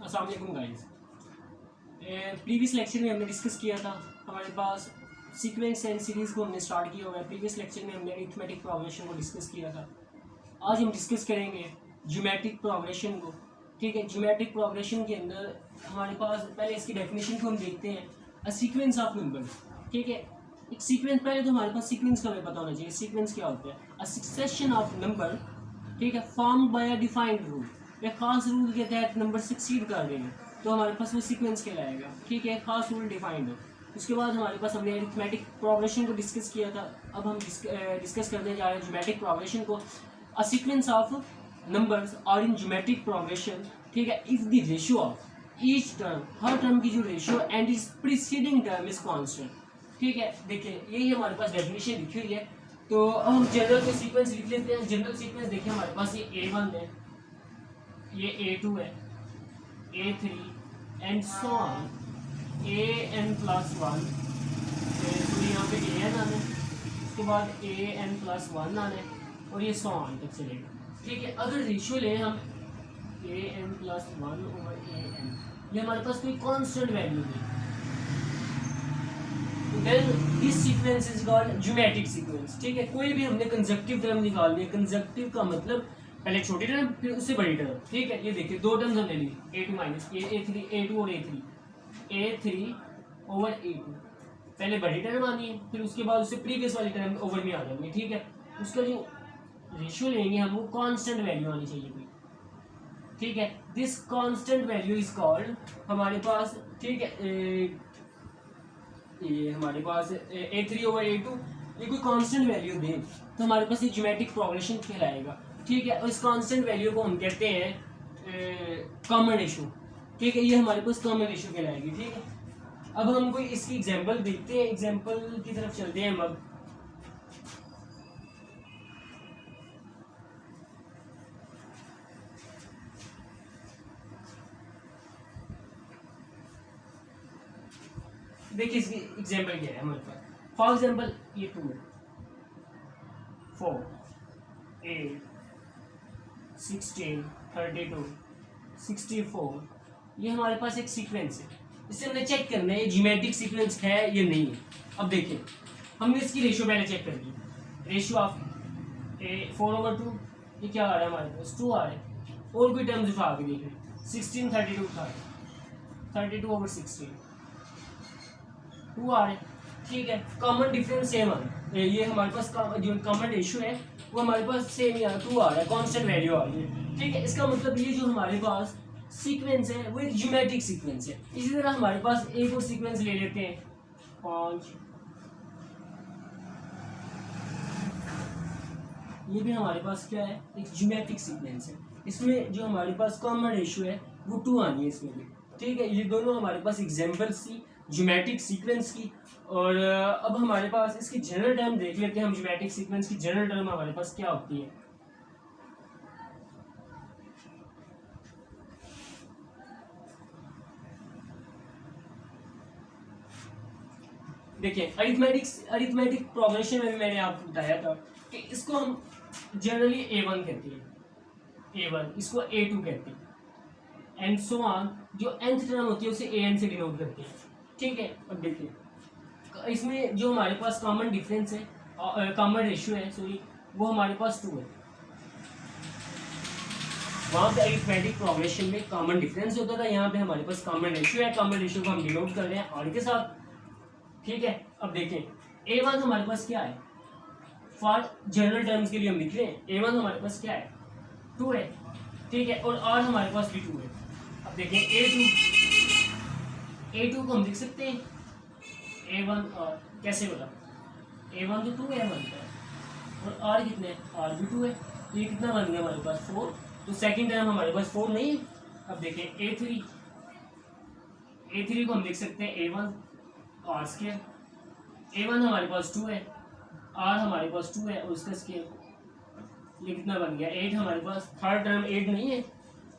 अस्सलाम वालेकुम guys. Previous lecture में हमने डिस्कस किया था हमारे पास सीक्वेंस एंड सीरीज़ को हमने स्टार्ट किया हुआ है। प्रीवियस लेक्चर में हमने अरिथमेटिक प्रोग्रेशन को डिस्कस किया था। आज हम डिस्कस करेंगे ज्योमेट्रिक प्रोग्रेशन को। ठीक है, ज्योमेट्रिक प्रोग्रेशन के अंदर हमारे पास पहले इसकी डेफिनेशन को हम देखते हैं। A sequence of number. ठीक है, एक सीक्वेंस, पहले तो हमारे पास सीक्वेंस का हमें पता होना चाहिए। सीक्वेंस क्या होता है? अ सक्सेशन ऑफ नंबर, ठीक है, form by a defined rule. एक खास रूल के तहत नंबर सक्सीड कर रहे हैं तो हमारे पास वो सीक्वेंस कहलाएगा। ठीक है, खास रूल डिफाइंड हो। उसके बाद हमारे पास हमने अरिथमेटिक प्रोग्रेशन को डिस्कस किया था। अब हम डिस्कस करने जा रहे हैं ज्योमेट्रिक प्रोग्रेशन को। अ सीक्वेंस ऑफ नंबर्स और इन ज्योमेट्रिक प्रोग्रेशन, ठीक है, if the ratio of each term, her term की जो ratio and is preceding term is constant. ठीक है, देखिए यही हमारे पास डेफिनेशन लिखी हुई है। तो अब हम जनरल को सीक्वेंस लिख लेते हैं। जनरल सीक्वेंस देखिए हमारे पास ये A1 है, ये A2 है, A3 and so on AN+1। तो यहाँ पे AN आना है, उसके बाद AN+1 आना है और ये सो ऑन तक चलेगा। ठीक है, अगर रेशियो लें हम AN+1/AN, ये हमारे पास कोई कांस्टेंट वैल्यू है, then this sequence is called geometric sequence. ठीक है, कोई भी हमने कंजक्टिव टर्म निकालनी है। कंजक्टिव का मतलब पहले छोटी टर्म फिर उससे बड़ी टर्म। ठीक है, ये देखिए दो टर्म्स हमने ली, A2 माइनस A3, A2 और A3/A2। पहले बड़ी टर्म आनी है, फिर उसके बाद उससे प्रीवियस वाली टर्म ओवर में आ जाएंगे। ठीक है, उसका जो रेशियो लेंगे हम वो कांस्टेंट वैल्यू आनी चाहिए कोई। ठीक है, this constant value is called हमारे पास, ठीक है, ये हमारे पास A3/A2, ये कोई कांस्टेंट वैल्यू दे तो हमारे पास ये ज्योमेट्रिक प्रोग्रेशन कहलाएगा। ठीक है, और इस कांस्टेंट वैल्यू को हम कहते हैं कॉमन रेशियो। ठीक है, ये हमारे पास कॉमन रेशियो कहलाएगी। ठीक है, अब हम कोई इसकी एग्जांपल देखते हैं। एग्जांपल की तरफ चलते हैं हम। अब देखिए इसकी एग्जांपल क्या है हमारे पास। फॉर एग्जांपल ये 2 है, 4, 8, 16, 32, 64, ये हमारे पास एक सीक्वेंस है। इससे हमने चेक करना है ये ज्योमेट्रिक सीक्वेंस है या नहीं है। अब देखिए हमने इसकी रेशियो पहले चेक कर ली। रेशियो ऑफ 4/2, ये क्या आ रहा है हमारे पास? 2 आ रहा है। और कोई टर्म्स उठा के देखें, 16, 32 था, 32/16, 2 आ रहे। ठीक है, कॉमन डिफरेंस सेम आ रहा है। ये हमारे पास जो कॉमन रेशियो है वो हमारे पास सेम ही आ रहा है, 2 आ रहा है, कांस्टेंट वैल्यू आ रही है। ठीक है, इसका मतलब ये जो हमारे पास सीक्वेंस है वो एक ज्योमेट्रिक सीक्वेंस है। इसी तरह हमारे पास एक और सीक्वेंस ले लेते हैं, 5, ये भी हमारे पास क्या है? एक ज्योमेट्रिक सीक्वेंस है। इसमें जो हमारे पास कॉमन रेशियो है वो 2 आनी है इसमें भी। ठीक है, ये दोनों हमारे पास एग्जाम्पल्स थी ज्योमेट्रिक सीक्वेंस की। और अब हमारे पास इसकी जनरल टर्म देख लेते हैं हम। ज्योमेट्रिक सीक्वेंस की जनरल टर्म हमारे पास क्या होती है? देखिए अरिथमेटिक प्रोग्रेशन में भी मैंने आपको बताया था कि इसको हम जनरली A1 कहते हैं, A1, इसको A2 कहते हैं एंड सो ऑन। जो nth टर्म होती है उसे AN से डिनोट करते हैं। ठीक है, अब देखिए इसमें जो हमारे पास कॉमन डिफरेंस है, कॉमन रेशियो है, सॉरी, वो हमारे पास 2 है। वहाँ पे अरिथमेटिक प्रोग्रेशन में कॉमन डिफरेंस होता था, यहाँ पे हमारे पास कॉमन रेशियो है। कॉमन रेशियो को हम डिनोट कर रहे हैं R के साथ। ठीक है, अब देखें A1 हमारे पास क्या है? फॉर जनरल टर्म्स के लिए हम लिख रहे हैं A1 हमारे पास क्या है? 2 है। ठीक है, और R हमारे पास भी 2 है। अब देखें A2 को हम लिख सकते हैं A1 और कैसे बोला? A1 तो 2 है बनता है और R कितने हैं? R भी 2 है। ये कितना बन गया हमारे पास? 4। तो सेकंड टर्म हमारे पास 4 नहीं है। अब देखें A3 को हम लिख सकते हैं A1 R²। A1 हमारे पास 2 है, R हमारे पास 2 है और उसका स्केयर, ये कितना बन गया? 8 हमारे पास। थर्ड टर्म 8 नहीं है।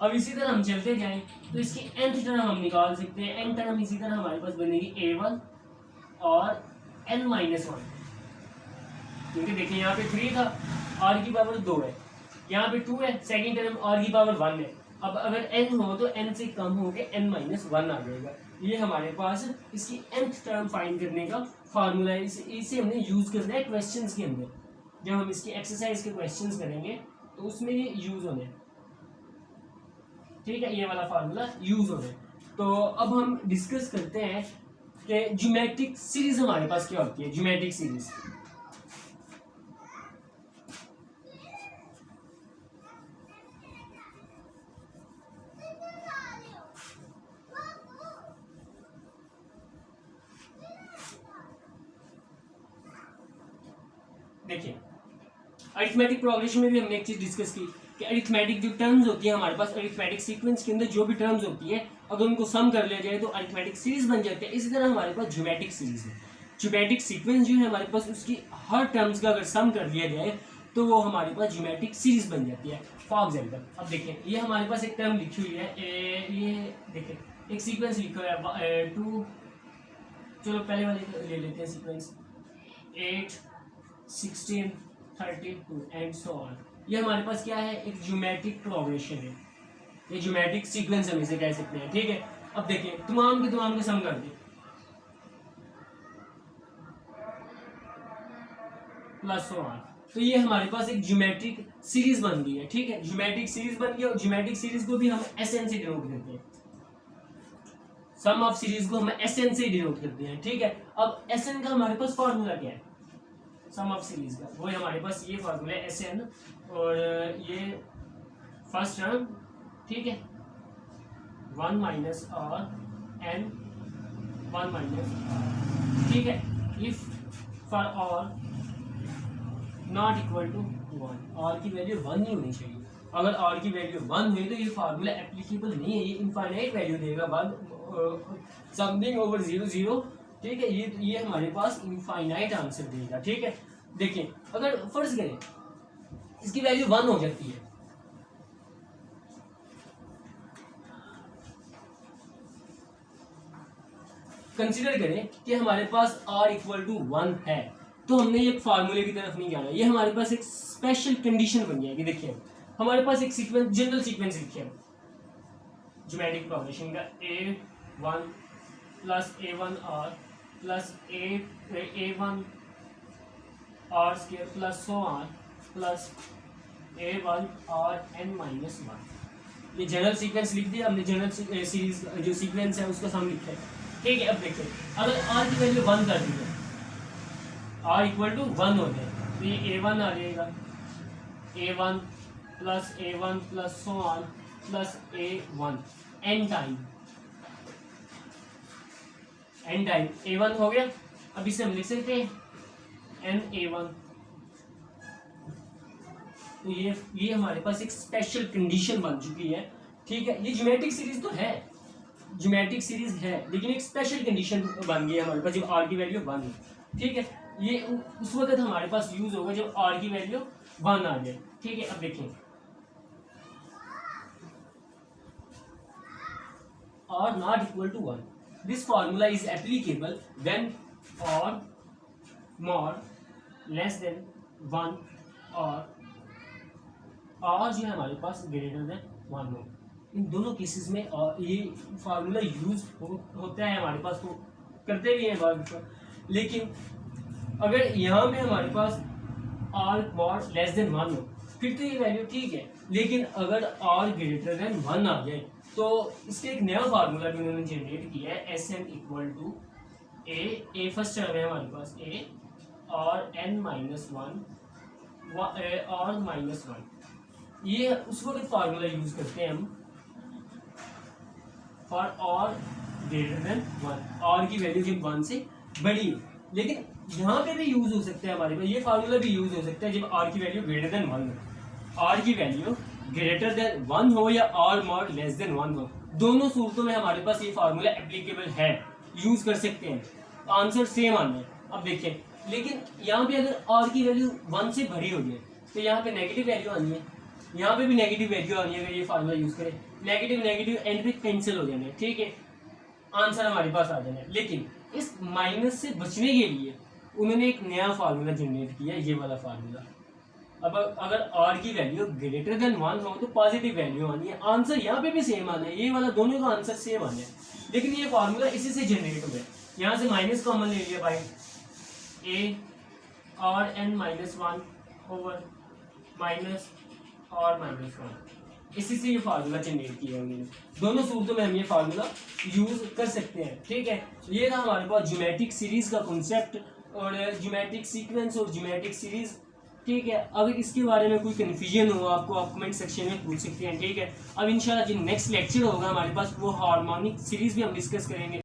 अब इसी तरह हम चलते जाएं तो इसकी nth टर्म हम निकाल सकते हैं। n टर्म इसी तरह हमारे पास बनेगी A1 और n-1, क्योंकि देखिए यहाँ पे 3 था, R की पावर 2 है, यहाँ पे 2 है, सेकंड टर्म R की पावर 1 है। अब अगर n हो तो n से कम हो के n-1 आ जाएगा। ये हमारे पास इसकी nth टर्म फाइंड करने का फार्मूला है। इसे हमने यूज करना है क्वेश्चंस के अंदर। जब हम इसकी एक्सरसाइज के क्वेश्चंस करेंगे तो उसमें ये यूज होने, ठीक है, ये वाला फार्मूला यूज होने। तो अब हम डिस्कस करते हैं कि ज्योमेट्रिक सीरीज हमारे पास क्या होती है। ज्योमेट्रिक सीरीज देखिए, अरिथमेटिक प्रोग्रेशन में भी हमने एक चीज डिस्कस की कि अरिथमेटिक जो टर्म्स होती है हमारे पास, अरिथमेटिक सीक्वेंस के अंदर जो भी टर्म्स होती है अगर उनको सम कर लिया जाए तो अरिथमेटिक सीरीज बन जाती है। इसी तरह हमारे पास ज्योमेट्रिक सीरीज है। ज्योमेट्रिक सीक्वेंस जो है हमारे पास, उसकी हर टर्म्स का अगर सम कर लिया जाए तो वो हमारे पास ज्योमेट्रिक सीरीज बन जाती है। फॉर एग्जाम्पल अब देखिए, ये हमारे पास एक टर्म लिखी हुई है, ये देखिए एक सीक्वेंस लिखा हुआ है 2, चलो पहले वाले ले लेते हैं सीक्वेंस 8, 16, 32 एंड सो ऑन। ये हमारे पास क्या है, एक ज्योमेट्रिक प्रोग्रेशन है, ये ज्योमेट्रिक सीक्वेंस हम इसे कह सकते हैं, ठीक है। अब देखिए तमाम के सम कर दे प्लस सो ऑन, तो ये हमारे पास एक ज्योमेट्रिक सीरीज बन गई है, ठीक है। ज्योमेट्रिक सीरीज बन गई और ज्योमेट्रिक सीरीज को भी हम एसएन से डिनोट करते हैं। सम ऑफ सीरीज को हम एसएन से डिनोट करते हैं, ठीक है। अब एसएन का हमारे पास फॉर्मूला क्या है सम ऑफ सीरीज का, वो हमारे पास ये फॉर्मूला है एसएन, और ये फर्स्ट टर्म, ठीक है, 1 माइनस और एन 1 माइनस, ठीक है। इफ फॉर और नॉट इक्वल टू 1, और की वैल्यू 1 ही होनी चाहिए। अगर और की वैल्यू 1 हुई तो ये फार्मूला एप्लीकेबल नहीं है, ये इनफाइनाइट वैल्यू देगा बाद समथिंग ओवर 0 0, ठीक है। ये हमारे पास इनफाइनाइट आंसर देगा, ठीक है। देखिए अगर फर्ज करें इसकी वैल्यू 1 हो जाती है, कंसीडर करें कि हमारे पास r इक्वल टू 1 है, तो हमने ये फार्मूले की तरफ नहीं जाना, ये हमारे पास एक स्पेशल कंडीशन बन जाएगी। देखिए हमारे पास एक सीक्वेंस, जनरल सीक्वेंस लिखे हैं ज्योमेट्रिक प्रोग्रेशन का, a1 plus a1 r plus a1 r square plus so on plus a1 r n-1। ये जनरल सीक्वेंस लिख दिया हमने, जनरल सीरीज जो सीक्वेंस है उसका सम लिखा है, ठीक है। अब देखिए अगर r की वैल्यू 1 कर दी है, r इक्वल टू 1 हो जाए तो ये a1 आ जाएगा, a1 plus so on plus a1 n time a1 हो गया। अब इसे हम लिख सकते हैं na1, तो ये हमारे पास एक स्पेशल कंडीशन बन चुकी है, ठीक है। ये ज्योमेट्रिक सीरीज तो है, ज्योमेट्रिक सीरीज है, लेकिन एक स्पेशल कंडीशन बन गई है हमारे पास जब r की वैल्यू 1 है, ठीक है। ये उस वक्त हमारे पास यूज होगा जब r की वैल्यू 1 आ जाए, ठीक है। अब देखिए r not equal to 1, this formula is applicable when or more less than 1 और r जो है हमारे पास ग्रेटर देन 1 हो। इन दोनों केसेस में ये फार्मूला यूज होता है हमारे पास, तो करते भी हैं बात पर। लेकिन अगर यहाँ पे हमारे पास r more लेस देन 1 हो फिर तो ये वैल्यू ठीक है, लेकिन अगर r ग्रेटर देन 1 आ जाए तो इसके एक नया फार्मूला भी उन्होंने जनरेट किया है, S N equal to A first term है हमारे पास a और n-1 और -1, ये उस वक्त फार्मूला यूज करते हैं हम फॉर और ग्रेटर देन 1, और की वैल्यू जब 1 से बड़ी हो। लेकिन यहाँ पे भी यूज हो सकता है हमारे पास, ये फार्मूला भी यूज हो सकता है जब r की वैल्यू ग्रेटर देन 1 हो। r की वैल्यू ग्रेटर देन 1 हो या r मॉड लेस देन 1 हो, दोनों सूरतों में हमारे पास ये फार्मूला एप्लीकेबल है, यूज कर सकते हैं, आंसर सेम आना है। अब देखिए लेकिन यहाँ पे अगर r की वैल्यू 1 से बड़ी हो जाए तो यहाँ पे नेगेटिव वैल्यू आनी है, यहाँ पे भी नेगेटिव वैल्यू आनी है। अगर ये फार्मूला यूज करें नेगेटिव एंड पे कैंसिल हो जाने, ठीक है, आंसर हमारे पास आ जाना है। लेकिन इस माइनस से बचने के लिए उन्होंने एक नया फार्मूला जनरेट किया, ये वाला फार्मूला, अब अगर आर की वैल्यू ग्रेटर देन 1 हो तो पॉजिटिव वैल्यू आनी है। आंसर यहाँ पे भी सेम आना है, ये वाला दोनों का आंसर सेम आना है, लेकिन ये फार्मूला इसी से जनरेट हुआ है। यहाँ से माइनस कॉमन ले लिया भाई, ए और एन माइनस 1 ओवर माइनस और माइनस 1, इसी से ये फार्मूला जनरेट किया है हमने। दोनों सूरतों में हम ये फार्मूला यूज कर सकते हैं, ठीक है। ये था हमारे पास ज्योमेट्रिक सीरीज का कॉन्सेप्ट और ज्योमेट्रिक सीक्वेंस और ज्योमेट्रिक सीरीज, ठीक है। अगर इसके बारे में कोई कन्फ्यूजन हो आपको, आप कमेंट सेक्शन में पूछ सकते हैं, ठीक है। अब इंशाल्लाह जो नेक्स्ट लेक्चर होगा हमारे पास वो हार्मोनिक सीरीज भी हम डिस्कस करेंगे।